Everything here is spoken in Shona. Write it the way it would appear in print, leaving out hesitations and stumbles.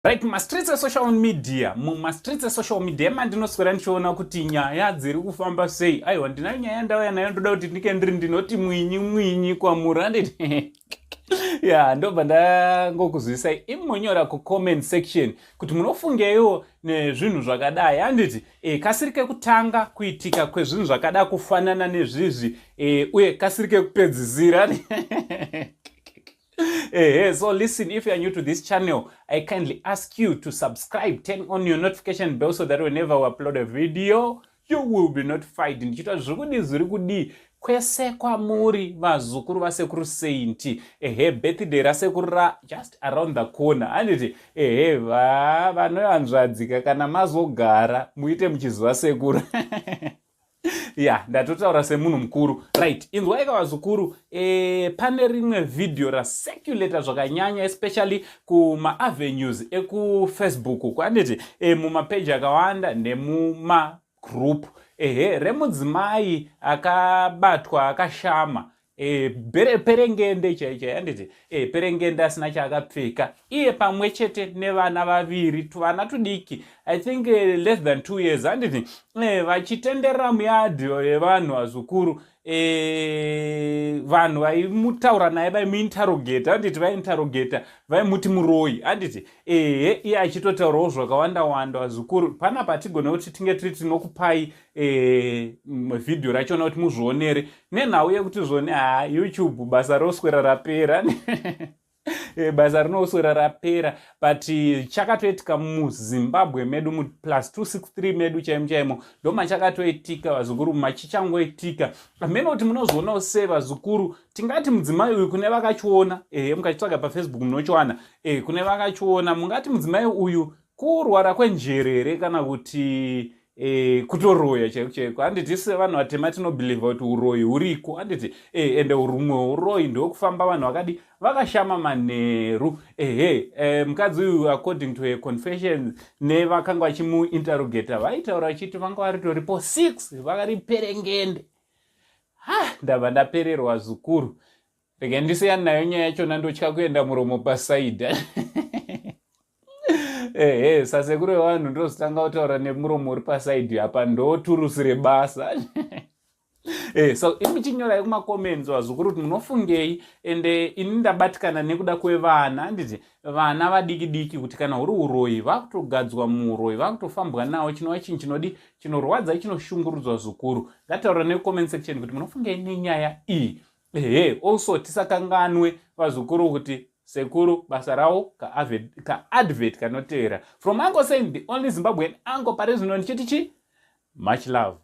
Right, mastreets social media, mastreets social media mandinoswera ndichiona kuti nyaya dziri kufamba sei. Aiwa ndina nyaya ndauya nayo ndoda kuti ndinoti mwinyi kwamuri anditi. Yeah, ndobva ndangokuzwisai imonyora ku comment section kuti munofungeiwo nezvinhu zvakadai handiti kasirike kutanga kuitika kwezvinhu zvakada kufanana nezvizvi uye kasirike kupedzisira. So listen, if you are new to this channel, I kindly ask you to subscribe, turn on your notification bell so that whenever we upload a video, you will be notified. Ndichita zviri kudi kwese kwamuri vazukuru vasekuru Saint. Birthday rasekuru just around the corner. Anditi vanoyanzvadzika kana mazogara muite muchiziva sekuru. Yeah, ndatotaura semunhu mukuru. Right, inzwai vazukuru, pane rimwe video raseculator zvakanyanya especially kuma avenues eku Facebook kwanditi mumapage akawanda nemuma group remudzimai akabatwa akashama perengende chaichai handiti perengende asina chaakapfeka iye pamwe chete nevana vaviri tuvana tudiki I think less than 2 years handiti vachitenderera muyadhi yevanhu vazukuru vanhu vaimutaura naye vaimuinterrogata handiti vainterrogata vaimuti muroyi handiti iye achitotaurawo zvakawanda vazukuru pana patigona kuti tinge tiri tinokupai video rachona kuti muzvionere nenhau yekuti zvone YouTube basa roswera rapera. Basa rinoswera rapera but chakatoitika muZimbabwe medu mu +263 medu chaimo ndoma chakatoitika vazukuru machichangoitika amene kuti munozvionawo sei vazukuru tingati mudzimai uyu kune vakachiona mukachitsvaga paFacebook munochiwana kune vakachiona mungati mudzimai uyu kurwara kwenjerere kana kuti kutoroya chaiko handiti sevanhu vatema tinobhiliva kuti uroyi huriko handiti ende rumwe uroyi ndokufamba vanhu vakadi vakashama manheru mukadzi uyu according to a confession nevakanga vachimuinterrogata vaitaura vachiti vanga varitoripo 6 vakari perengende. Ndabva ndapererwa zukuru rege ndisiyani nayo nyaya yachona ndotya kuenda muromo pasaidha. Sasekuru wevanhu ndozotanga kutaura nemuromo uri pasaidhi apa ndoturusire basa. So imuchinyorai kumacomments vazukuru kuti munofungei ende ini ndabatikana nekuda kwevana handiti vana vadiki kuti kana huri uroyi vakutogadzwa muuroyi vakutofambwa nawo chinova chinhu chinodi chinorwadza chinoshungurudzwa zukuru. Ngataura necomment section kuti munofungei nenyaya iyi. Also tisakanganwe vazukuru kuti sekuru basa rawo ka-advert kanotera. From Uncle saying the only Zimbabwean uncle pare zvino ndichiti much love.